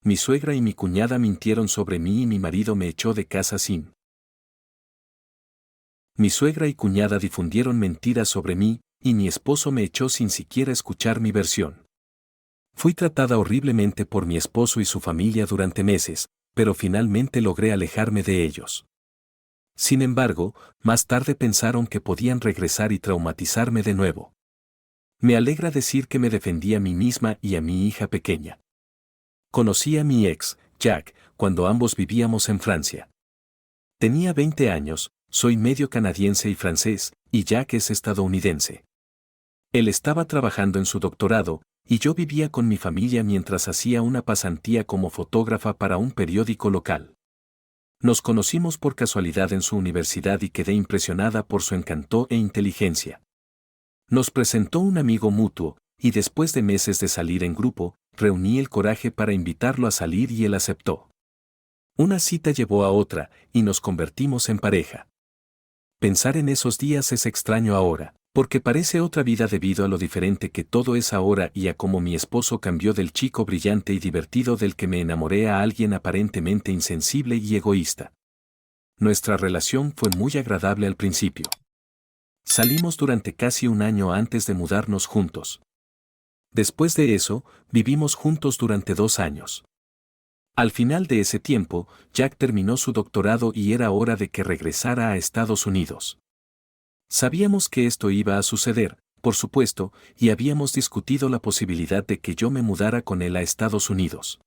Mi suegra y mi cuñada mintieron sobre mí y mi marido me echó de casa sin. Mi suegra y cuñada difundieron mentiras sobre mí, y mi esposo me echó sin siquiera escuchar mi versión. Fui tratada horriblemente por mi esposo y su familia durante meses, pero finalmente logré alejarme de ellos. Sin embargo, más tarde pensaron que podían regresar y traumatizarme de nuevo. Me alegra decir que me defendí a mí misma y a mi hija pequeña. Conocí a mi ex, Jack, cuando ambos vivíamos en Francia. Tenía 20 años, soy medio canadiense y francés, y Jack es estadounidense. Él estaba trabajando en su doctorado, y yo vivía con mi familia mientras hacía una pasantía como fotógrafa para un periódico local. Nos conocimos por casualidad en su universidad y quedé impresionada por su encanto e inteligencia. Nos presentó un amigo mutuo, y después de meses de salir en grupo, reuní el coraje para invitarlo a salir y él aceptó. Una cita llevó a otra, y nos convertimos en pareja. Pensar en esos días es extraño ahora, porque parece otra vida debido a lo diferente que todo es ahora y a cómo mi esposo cambió del chico brillante y divertido del que me enamoré a alguien aparentemente insensible y egoísta. Nuestra relación fue muy agradable al principio. Salimos durante casi un año antes de mudarnos juntos. Después de eso, vivimos juntos durante 2 años. Al final de ese tiempo, Jack terminó su doctorado y era hora de que regresara a Estados Unidos. Sabíamos que esto iba a suceder, por supuesto, y habíamos discutido la posibilidad de que yo me mudara con él a Estados Unidos.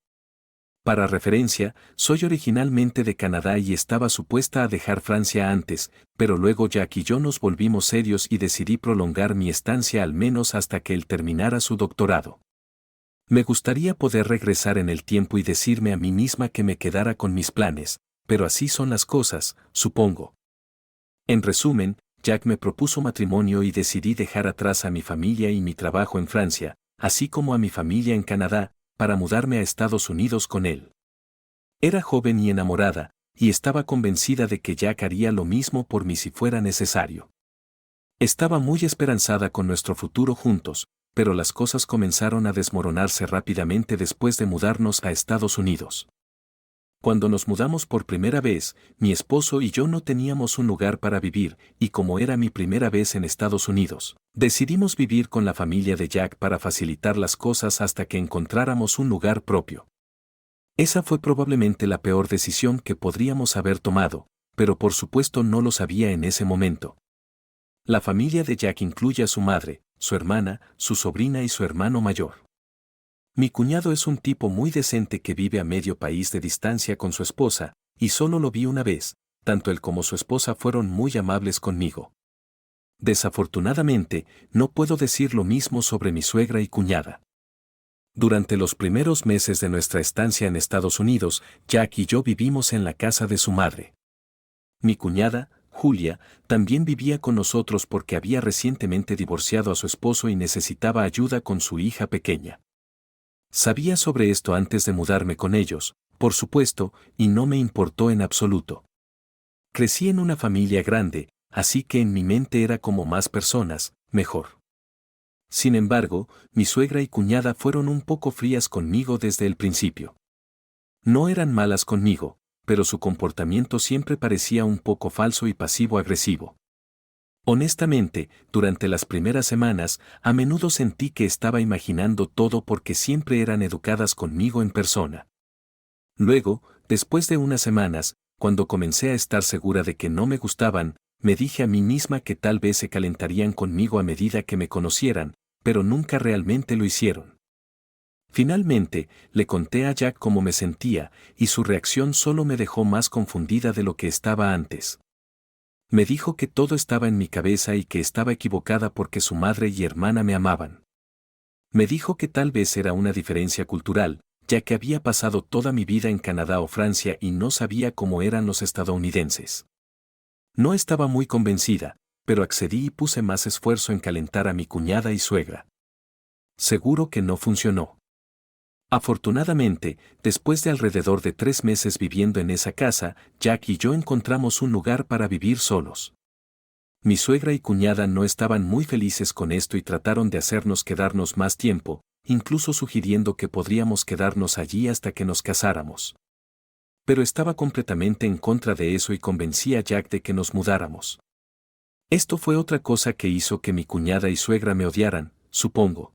Para referencia, soy originalmente de Canadá y estaba supuesta a dejar Francia antes, pero luego Jack y yo nos volvimos serios y decidí prolongar mi estancia al menos hasta que él terminara su doctorado. Me gustaría poder regresar en el tiempo y decirme a mí misma que me quedara con mis planes, pero así son las cosas, supongo. En resumen, Jack me propuso matrimonio y decidí dejar atrás a mi familia y mi trabajo en Francia, así como a mi familia en Canadá, para mudarme a Estados Unidos con él. Era joven y enamorada, y estaba convencida de que Jack haría lo mismo por mí si fuera necesario. Estaba muy esperanzada con nuestro futuro juntos, pero las cosas comenzaron a desmoronarse rápidamente después de mudarnos a Estados Unidos. Cuando nos mudamos por primera vez, mi esposo y yo no teníamos un lugar para vivir, y como era mi primera vez en Estados Unidos, decidimos vivir con la familia de Jack para facilitar las cosas hasta que encontráramos un lugar propio. Esa fue probablemente la peor decisión que podríamos haber tomado, pero por supuesto no lo sabía en ese momento. La familia de Jack incluye a su madre, su hermana, su sobrina y su hermano mayor. Mi cuñado es un tipo muy decente que vive a medio país de distancia con su esposa, y solo lo vi una vez, tanto él como su esposa fueron muy amables conmigo. Desafortunadamente, no puedo decir lo mismo sobre mi suegra y cuñada. Durante los primeros meses de nuestra estancia en Estados Unidos, Jack y yo vivimos en la casa de su madre. Mi cuñada, Julia, también vivía con nosotros porque había recientemente divorciado a su esposo y necesitaba ayuda con su hija pequeña. Sabía sobre esto antes de mudarme con ellos, por supuesto, y no me importó en absoluto. Crecí en una familia grande, así que en mi mente era como más personas, mejor. Sin embargo, mi suegra y cuñada fueron un poco frías conmigo desde el principio. No eran malas conmigo, pero su comportamiento siempre parecía un poco falso y pasivo-agresivo. Honestamente, durante las primeras semanas, a menudo sentí que estaba imaginando todo porque siempre eran educadas conmigo en persona. Luego, después de unas semanas, cuando comencé a estar segura de que no me gustaban, me dije a mí misma que tal vez se calentarían conmigo a medida que me conocieran, pero nunca realmente lo hicieron. Finalmente, le conté a Jack cómo me sentía, y su reacción solo me dejó más confundida de lo que estaba antes. Me dijo que todo estaba en mi cabeza y que estaba equivocada porque su madre y hermana me amaban. Me dijo que tal vez era una diferencia cultural, ya que había pasado toda mi vida en Canadá o Francia y no sabía cómo eran los estadounidenses. No estaba muy convencida, pero accedí y puse más esfuerzo en calentar a mi cuñada y suegra. Seguro que no funcionó. Afortunadamente, después de alrededor de 3 meses viviendo en esa casa, Jack y yo encontramos un lugar para vivir solos. Mi suegra y cuñada no estaban muy felices con esto y trataron de hacernos quedarnos más tiempo, incluso sugiriendo que podríamos quedarnos allí hasta que nos casáramos. Pero estaba completamente en contra de eso y convencí a Jack de que nos mudáramos. Esto fue otra cosa que hizo que mi cuñada y suegra me odiaran, supongo.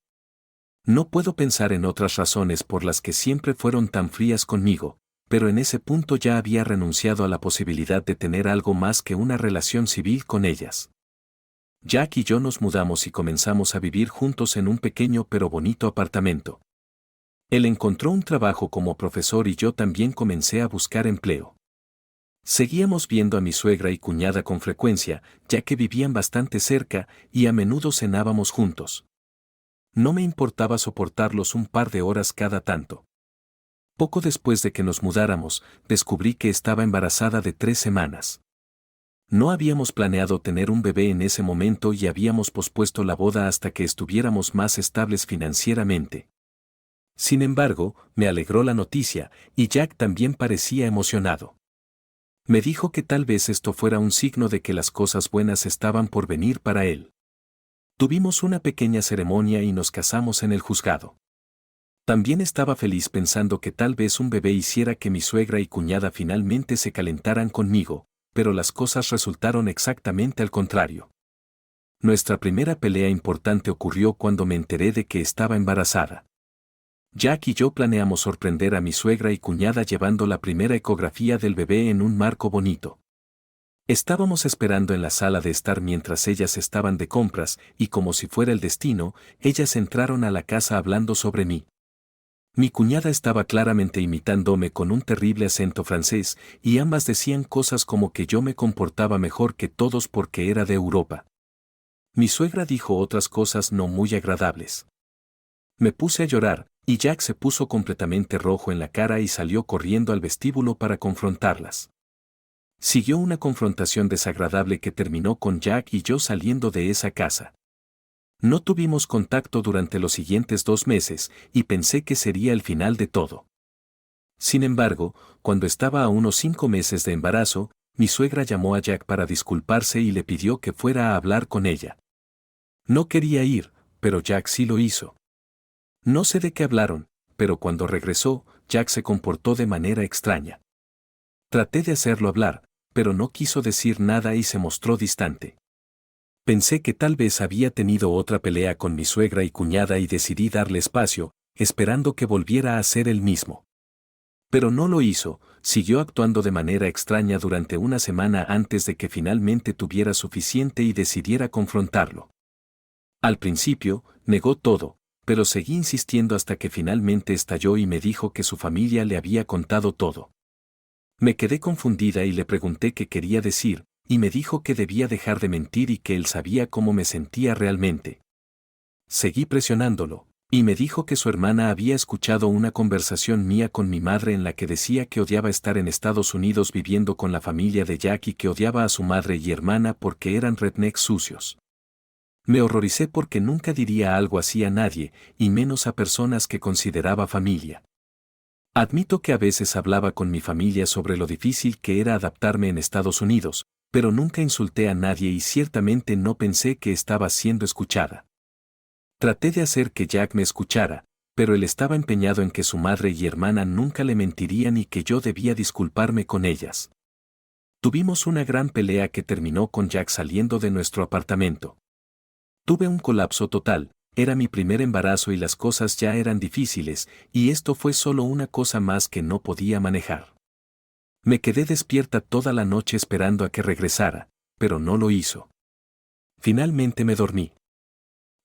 No puedo pensar en otras razones por las que siempre fueron tan frías conmigo, pero en ese punto ya había renunciado a la posibilidad de tener algo más que una relación civil con ellas. Jack y yo nos mudamos y comenzamos a vivir juntos en un pequeño pero bonito apartamento. Él encontró un trabajo como profesor y yo también comencé a buscar empleo. Seguíamos viendo a mi suegra y cuñada con frecuencia, ya que vivían bastante cerca y a menudo cenábamos juntos. No me importaba soportarlos un par de horas cada tanto. Poco después de que nos mudáramos, descubrí que estaba embarazada de 3 semanas. No habíamos planeado tener un bebé en ese momento y habíamos pospuesto la boda hasta que estuviéramos más estables financieramente. Sin embargo, me alegró la noticia, y Jack también parecía emocionado. Me dijo que tal vez esto fuera un signo de que las cosas buenas estaban por venir para él. Tuvimos una pequeña ceremonia y nos casamos en el juzgado. También estaba feliz pensando que tal vez un bebé hiciera que mi suegra y cuñada finalmente se calentaran conmigo, pero las cosas resultaron exactamente al contrario. Nuestra primera pelea importante ocurrió cuando me enteré de que estaba embarazada. Jack y yo planeamos sorprender a mi suegra y cuñada llevando la primera ecografía del bebé en un marco bonito. Estábamos esperando en la sala de estar mientras ellas estaban de compras y como si fuera el destino, ellas entraron a la casa hablando sobre mí. Mi cuñada estaba claramente imitándome con un terrible acento francés y ambas decían cosas como que yo me comportaba mejor que todos porque era de Europa. Mi suegra dijo otras cosas no muy agradables. Me puse a llorar, y Jack se puso completamente rojo en la cara y salió corriendo al vestíbulo para confrontarlas. Siguió una confrontación desagradable que terminó con Jack y yo saliendo de esa casa. No tuvimos contacto durante los siguientes 2 meses y pensé que sería el final de todo. Sin embargo, cuando estaba a unos 5 meses de embarazo, mi suegra llamó a Jack para disculparse y le pidió que fuera a hablar con ella. No quería ir, pero Jack sí lo hizo. No sé de qué hablaron, pero cuando regresó, Jack se comportó de manera extraña. Traté de hacerlo hablar, pero no quiso decir nada y se mostró distante. Pensé que tal vez había tenido otra pelea con mi suegra y cuñada y decidí darle espacio, esperando que volviera a ser el mismo. Pero no lo hizo, siguió actuando de manera extraña durante una semana antes de que finalmente tuviera suficiente y decidiera confrontarlo. Al principio, negó todo, pero seguí insistiendo hasta que finalmente estalló y me dijo que su familia le había contado todo. Me quedé confundida y le pregunté qué quería decir, y me dijo que debía dejar de mentir y que él sabía cómo me sentía realmente. Seguí presionándolo, y me dijo que su hermana había escuchado una conversación mía con mi madre en la que decía que odiaba estar en Estados Unidos viviendo con la familia de Jack y que odiaba a su madre y hermana porque eran rednecks sucios. Me horroricé porque nunca diría algo así a nadie, y menos a personas que consideraba familia. Admito que a veces hablaba con mi familia sobre lo difícil que era adaptarme en Estados Unidos, pero nunca insulté a nadie y ciertamente no pensé que estaba siendo escuchada. Traté de hacer que Jack me escuchara, pero él estaba empeñado en que su madre y hermana nunca le mentirían y que yo debía disculparme con ellas. Tuvimos una gran pelea que terminó con Jack saliendo de nuestro apartamento. Tuve un colapso total, era mi primer embarazo y las cosas ya eran difíciles, y esto fue solo una cosa más que no podía manejar. Me quedé despierta toda la noche esperando a que regresara, pero no lo hizo. Finalmente me dormí.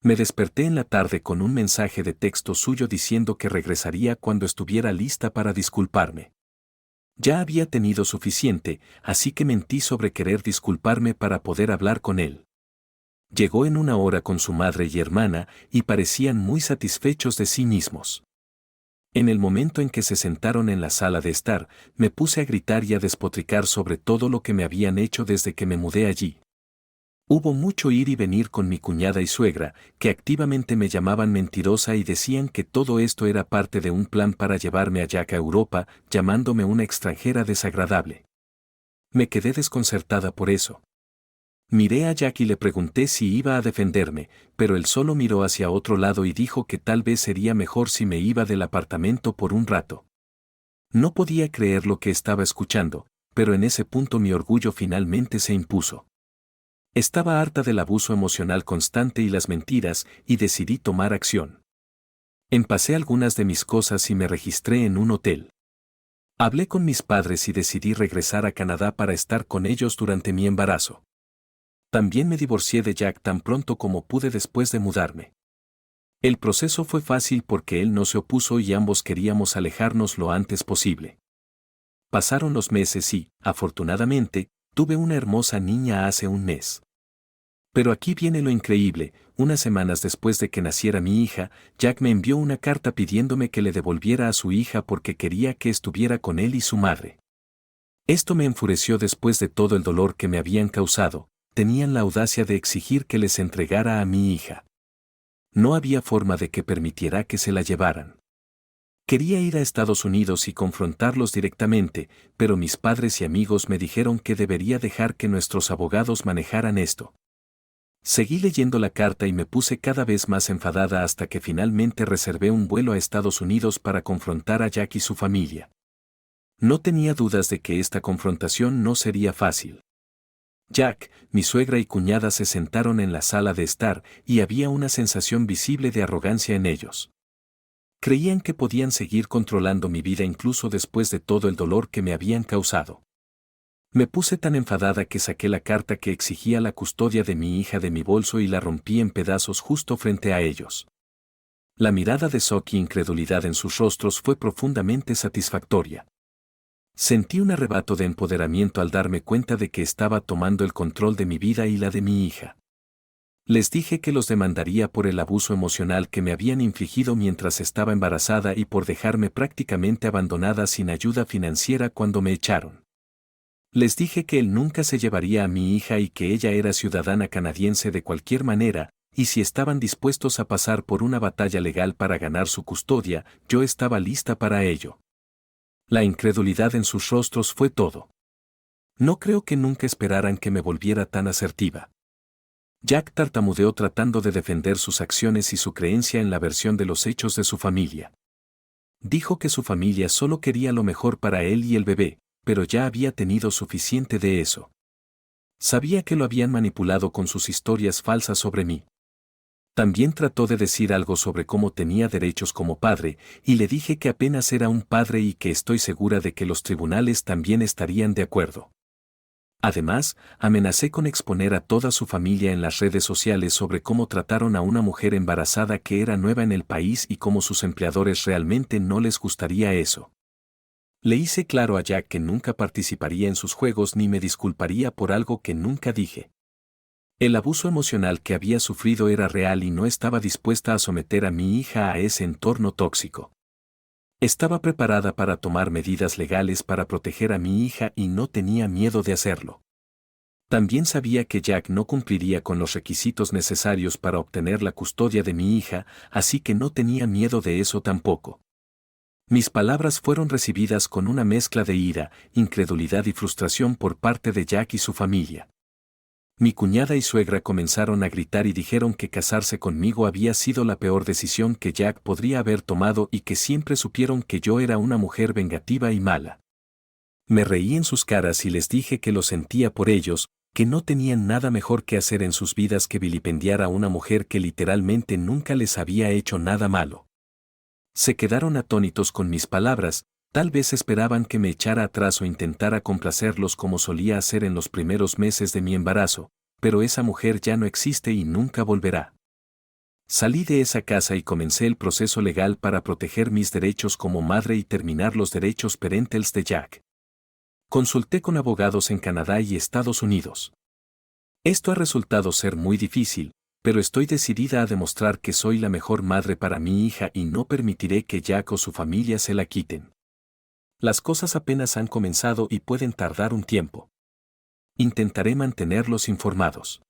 Me desperté en la tarde con un mensaje de texto suyo diciendo que regresaría cuando estuviera lista para disculparme. Ya había tenido suficiente, así que mentí sobre querer disculparme para poder hablar con él. Llegó en una hora con su madre y hermana y parecían muy satisfechos de sí mismos. En el momento en que se sentaron en la sala de estar, me puse a gritar y a despotricar sobre todo lo que me habían hecho desde que me mudé allí. Hubo mucho ir y venir con mi cuñada y suegra, que activamente me llamaban mentirosa y decían que todo esto era parte de un plan para llevarme a Jack a Europa, llamándome una extranjera desagradable. Me quedé desconcertada por eso. Miré a Jack y le pregunté si iba a defenderme, pero él solo miró hacia otro lado y dijo que tal vez sería mejor si me iba del apartamento por un rato. No podía creer lo que estaba escuchando, pero en ese punto mi orgullo finalmente se impuso. Estaba harta del abuso emocional constante y las mentiras, y decidí tomar acción. Empacé algunas de mis cosas y me registré en un hotel. Hablé con mis padres y decidí regresar a Canadá para estar con ellos durante mi embarazo. También me divorcié de Jack tan pronto como pude después de mudarme. El proceso fue fácil porque él no se opuso y ambos queríamos alejarnos lo antes posible. Pasaron los meses y, afortunadamente, tuve una hermosa niña hace un mes. Pero aquí viene lo increíble: unas semanas después de que naciera mi hija, Jack me envió una carta pidiéndome que le devolviera a su hija porque quería que estuviera con él y su madre. Esto me enfureció después de todo el dolor que me habían causado. Tenían la audacia de exigir que les entregara a mi hija. No había forma de que permitiera que se la llevaran. Quería ir a Estados Unidos y confrontarlos directamente, pero mis padres y amigos me dijeron que debería dejar que nuestros abogados manejaran esto. Seguí leyendo la carta y me puse cada vez más enfadada hasta que finalmente reservé un vuelo a Estados Unidos para confrontar a Jack y su familia. No tenía dudas de que esta confrontación no sería fácil. Jack, mi suegra y cuñada se sentaron en la sala de estar y había una sensación visible de arrogancia en ellos. Creían que podían seguir controlando mi vida incluso después de todo el dolor que me habían causado. Me puse tan enfadada que saqué la carta que exigía la custodia de mi hija de mi bolso y la rompí en pedazos justo frente a ellos. La mirada de shock y incredulidad en sus rostros fue profundamente satisfactoria. Sentí un arrebato de empoderamiento al darme cuenta de que estaba tomando el control de mi vida y la de mi hija. Les dije que los demandaría por el abuso emocional que me habían infligido mientras estaba embarazada y por dejarme prácticamente abandonada sin ayuda financiera cuando me echaron. Les dije que él nunca se llevaría a mi hija y que ella era ciudadana canadiense de cualquier manera, y si estaban dispuestos a pasar por una batalla legal para ganar su custodia, yo estaba lista para ello. La incredulidad en sus rostros fue todo. No creo que nunca esperaran que me volviera tan asertiva. Jack tartamudeó tratando de defender sus acciones y su creencia en la versión de los hechos de su familia. Dijo que su familia solo quería lo mejor para él y el bebé, pero ya había tenido suficiente de eso. Sabía que lo habían manipulado con sus historias falsas sobre mí. También trató de decir algo sobre cómo tenía derechos como padre, y le dije que apenas era un padre y que estoy segura de que los tribunales también estarían de acuerdo. Además, amenacé con exponer a toda su familia en las redes sociales sobre cómo trataron a una mujer embarazada que era nueva en el país y cómo sus empleadores realmente no les gustaría eso. Le hice claro a Jack que nunca participaría en sus juegos ni me disculparía por algo que nunca dije. El abuso emocional que había sufrido era real y no estaba dispuesta a someter a mi hija a ese entorno tóxico. Estaba preparada para tomar medidas legales para proteger a mi hija y no tenía miedo de hacerlo. También sabía que Jack no cumpliría con los requisitos necesarios para obtener la custodia de mi hija, así que no tenía miedo de eso tampoco. Mis palabras fueron recibidas con una mezcla de ira, incredulidad y frustración por parte de Jack y su familia. Mi cuñada y suegra comenzaron a gritar y dijeron que casarse conmigo había sido la peor decisión que Jack podría haber tomado y que siempre supieron que yo era una mujer vengativa y mala. Me reí en sus caras y les dije que lo sentía por ellos, que no tenían nada mejor que hacer en sus vidas que vilipendiar a una mujer que literalmente nunca les había hecho nada malo. Se quedaron atónitos con mis palabras. Tal vez esperaban que me echara atrás o intentara complacerlos como solía hacer en los primeros meses de mi embarazo, pero esa mujer ya no existe y nunca volverá. Salí de esa casa y comencé el proceso legal para proteger mis derechos como madre y terminar los derechos parentales de Jack. Consulté con abogados en Canadá y Estados Unidos. Esto ha resultado ser muy difícil, pero estoy decidida a demostrar que soy la mejor madre para mi hija y no permitiré que Jack o su familia se la quiten. Las cosas apenas han comenzado y pueden tardar un tiempo. Intentaré mantenerlos informados.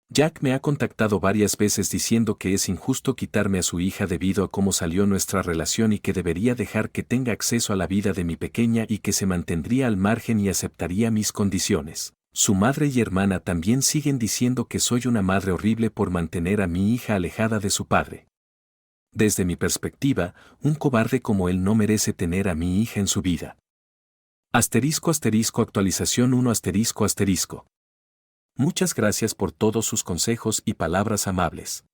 Jack me ha contactado varias veces diciendo que es injusto quitarme a su hija debido a cómo salió nuestra relación y que debería dejar que tenga acceso a la vida de mi pequeña y que se mantendría al margen y aceptaría mis condiciones. Su madre y hermana también siguen diciendo que soy una madre horrible por mantener a mi hija alejada de su padre. Desde mi perspectiva, un cobarde como él no merece tener a mi hija en su vida. Actualización 1 ***. Muchas gracias por todos sus consejos y palabras amables.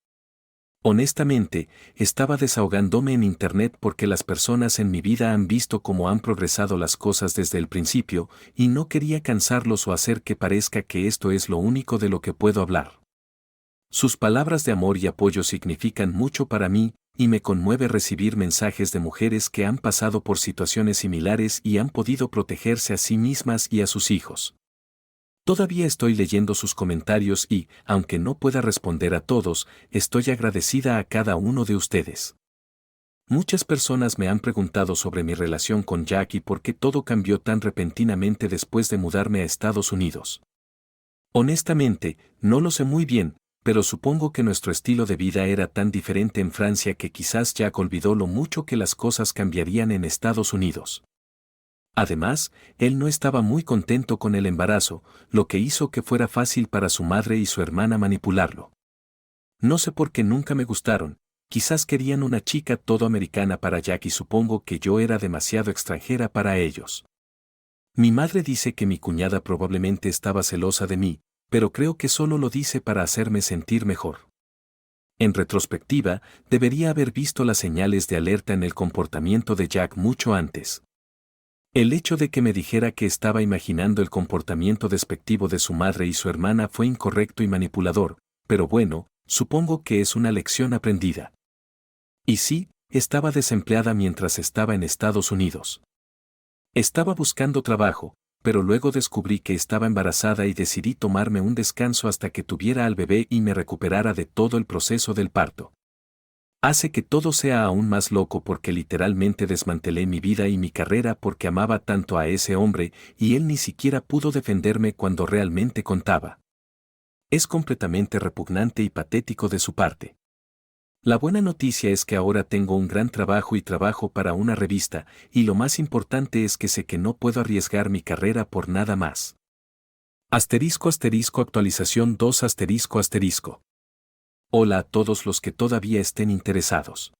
Honestamente, estaba desahogándome en internet porque las personas en mi vida han visto cómo han progresado las cosas desde el principio, y no quería cansarlos o hacer que parezca que esto es lo único de lo que puedo hablar. Sus palabras de amor y apoyo significan mucho para mí, y me conmueve recibir mensajes de mujeres que han pasado por situaciones similares y han podido protegerse a sí mismas y a sus hijos. Todavía estoy leyendo sus comentarios y, aunque no pueda responder a todos, estoy agradecida a cada uno de ustedes. Muchas personas me han preguntado sobre mi relación con Jack y por qué todo cambió tan repentinamente después de mudarme a Estados Unidos. Honestamente, no lo sé muy bien, pero supongo que nuestro estilo de vida era tan diferente en Francia que quizás Jack olvidó lo mucho que las cosas cambiarían en Estados Unidos. Además, él no estaba muy contento con el embarazo, lo que hizo que fuera fácil para su madre y su hermana manipularlo. No sé por qué nunca me gustaron, quizás querían una chica todo americana para Jack y supongo que yo era demasiado extranjera para ellos. Mi madre dice que mi cuñada probablemente estaba celosa de mí, pero creo que solo lo dice para hacerme sentir mejor. En retrospectiva, debería haber visto las señales de alerta en el comportamiento de Jack mucho antes. El hecho de que me dijera que estaba imaginando el comportamiento despectivo de su madre y su hermana fue incorrecto y manipulador, pero bueno, supongo que es una lección aprendida. Y sí, estaba desempleada mientras estaba en Estados Unidos. Estaba buscando trabajo, pero luego descubrí que estaba embarazada y decidí tomarme un descanso hasta que tuviera al bebé y me recuperara de todo el proceso del parto. Hace que todo sea aún más loco porque literalmente desmantelé mi vida y mi carrera porque amaba tanto a ese hombre y él ni siquiera pudo defenderme cuando realmente contaba. Es completamente repugnante y patético de su parte. La buena noticia es que ahora tengo un gran trabajo y trabajo para una revista, y lo más importante es que sé que no puedo arriesgar mi carrera por nada más. Actualización 2 ***. Hola a todos los que todavía estén interesados.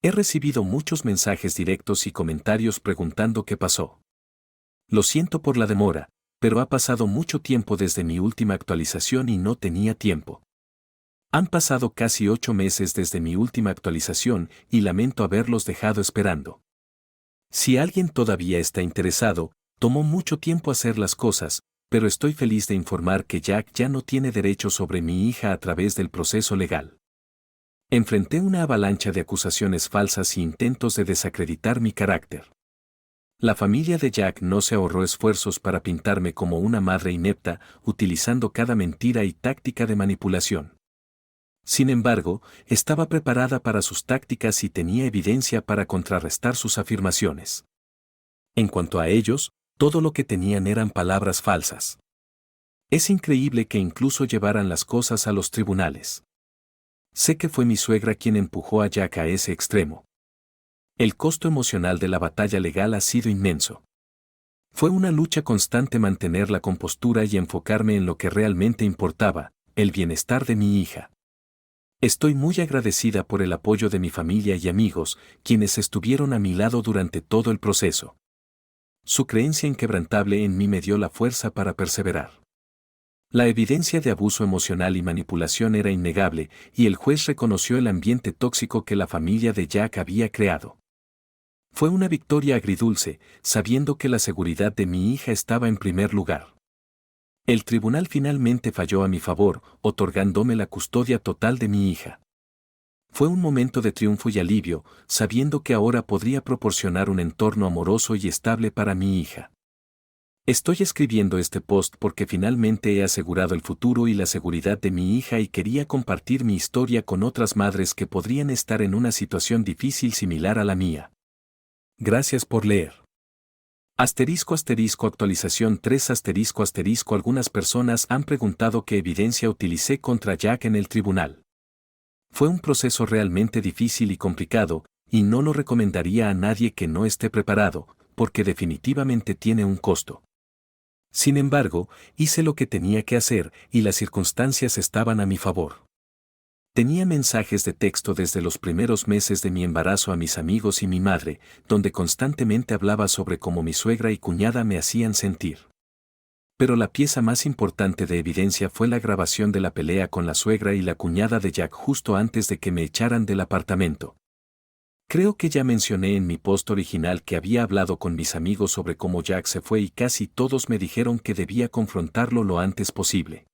He recibido muchos mensajes directos y comentarios preguntando qué pasó. Lo siento por la demora, pero ha pasado mucho tiempo desde mi última actualización y no tenía tiempo. Han pasado casi 8 meses desde mi última actualización y lamento haberlos dejado esperando. Si alguien todavía está interesado, tomó mucho tiempo hacer las cosas, pero estoy feliz de informar que Jack ya no tiene derecho sobre mi hija a través del proceso legal. Enfrenté una avalancha de acusaciones falsas y intentos de desacreditar mi carácter. La familia de Jack no se ahorró esfuerzos para pintarme como una madre inepta, utilizando cada mentira y táctica de manipulación. Sin embargo, estaba preparada para sus tácticas y tenía evidencia para contrarrestar sus afirmaciones. En cuanto a ellos, todo lo que tenían eran palabras falsas. Es increíble que incluso llevaran las cosas a los tribunales. Sé que fue mi suegra quien empujó a Jack a ese extremo. El costo emocional de la batalla legal ha sido inmenso. Fue una lucha constante mantener la compostura y enfocarme en lo que realmente importaba, el bienestar de mi hija. Estoy muy agradecida por el apoyo de mi familia y amigos, quienes estuvieron a mi lado durante todo el proceso. Su creencia inquebrantable en mí me dio la fuerza para perseverar. La evidencia de abuso emocional y manipulación era innegable, y el juez reconoció el ambiente tóxico que la familia de Jack había creado. Fue una victoria agridulce, sabiendo que la seguridad de mi hija estaba en primer lugar. El tribunal finalmente falló a mi favor, otorgándome la custodia total de mi hija. Fue un momento de triunfo y alivio, sabiendo que ahora podría proporcionar un entorno amoroso y estable para mi hija. Estoy escribiendo este post porque finalmente he asegurado el futuro y la seguridad de mi hija y quería compartir mi historia con otras madres que podrían estar en una situación difícil similar a la mía. Gracias por leer. Actualización 3 ***. Algunas personas han preguntado qué evidencia utilicé contra Jack en el tribunal. Fue un proceso realmente difícil y complicado, y no lo recomendaría a nadie que no esté preparado, porque definitivamente tiene un costo. Sin embargo, hice lo que tenía que hacer y las circunstancias estaban a mi favor. Tenía mensajes de texto desde los primeros meses de mi embarazo a mis amigos y mi madre, donde constantemente hablaba sobre cómo mi suegra y cuñada me hacían sentir. Pero la pieza más importante de evidencia fue la grabación de la pelea con la suegra y la cuñada de Jack justo antes de que me echaran del apartamento. Creo que ya mencioné en mi post original que había hablado con mis amigos sobre cómo Jack se fue y casi todos me dijeron que debía confrontarlo lo antes posible.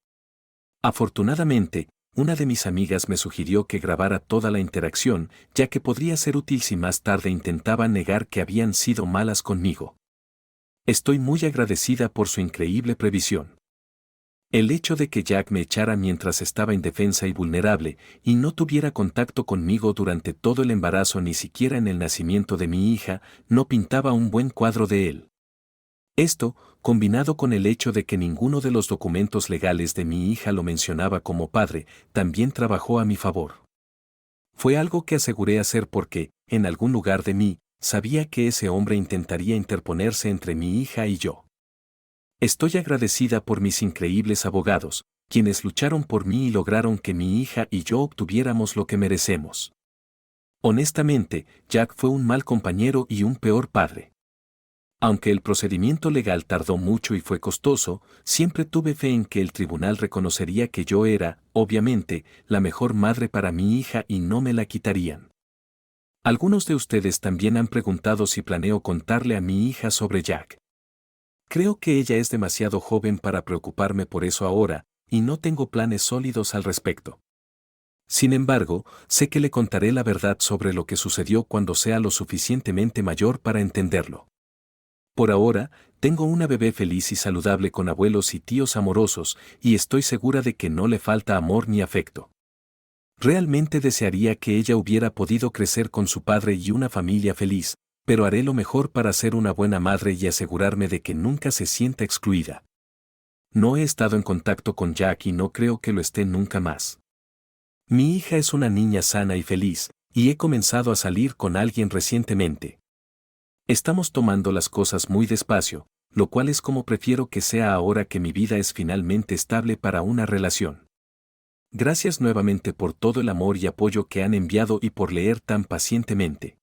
Afortunadamente, una de mis amigas me sugirió que grabara toda la interacción, ya que podría ser útil si más tarde intentaba negar que habían sido malas conmigo. Estoy muy agradecida por su increíble previsión. El hecho de que Jack me echara mientras estaba indefensa y vulnerable, y no tuviera contacto conmigo durante todo el embarazo ni siquiera en el nacimiento de mi hija, no pintaba un buen cuadro de él. Esto, combinado con el hecho de que ninguno de los documentos legales de mi hija lo mencionaba como padre, también trabajó a mi favor. Fue algo que aseguré hacer porque, en algún lugar de mí, sabía que ese hombre intentaría interponerse entre mi hija y yo. Estoy agradecida por mis increíbles abogados, quienes lucharon por mí y lograron que mi hija y yo obtuviéramos lo que merecemos. Honestamente, Jack fue un mal compañero y un peor padre. Aunque el procedimiento legal tardó mucho y fue costoso, siempre tuve fe en que el tribunal reconocería que yo era, obviamente, la mejor madre para mi hija y no me la quitarían. Algunos de ustedes también han preguntado si planeo contarle a mi hija sobre Jack. Creo que ella es demasiado joven para preocuparme por eso ahora, y no tengo planes sólidos al respecto. Sin embargo, sé que le contaré la verdad sobre lo que sucedió cuando sea lo suficientemente mayor para entenderlo. Por ahora, tengo una bebé feliz y saludable con abuelos y tíos amorosos, y estoy segura de que no le falta amor ni afecto. Realmente desearía que ella hubiera podido crecer con su padre y una familia feliz, pero haré lo mejor para ser una buena madre y asegurarme de que nunca se sienta excluida. No he estado en contacto con Jack y no creo que lo esté nunca más. Mi hija es una niña sana y feliz, y he comenzado a salir con alguien recientemente. Estamos tomando las cosas muy despacio, lo cual es como prefiero que sea ahora que mi vida es finalmente estable para una relación. Gracias nuevamente por todo el amor y apoyo que han enviado y por leer tan pacientemente.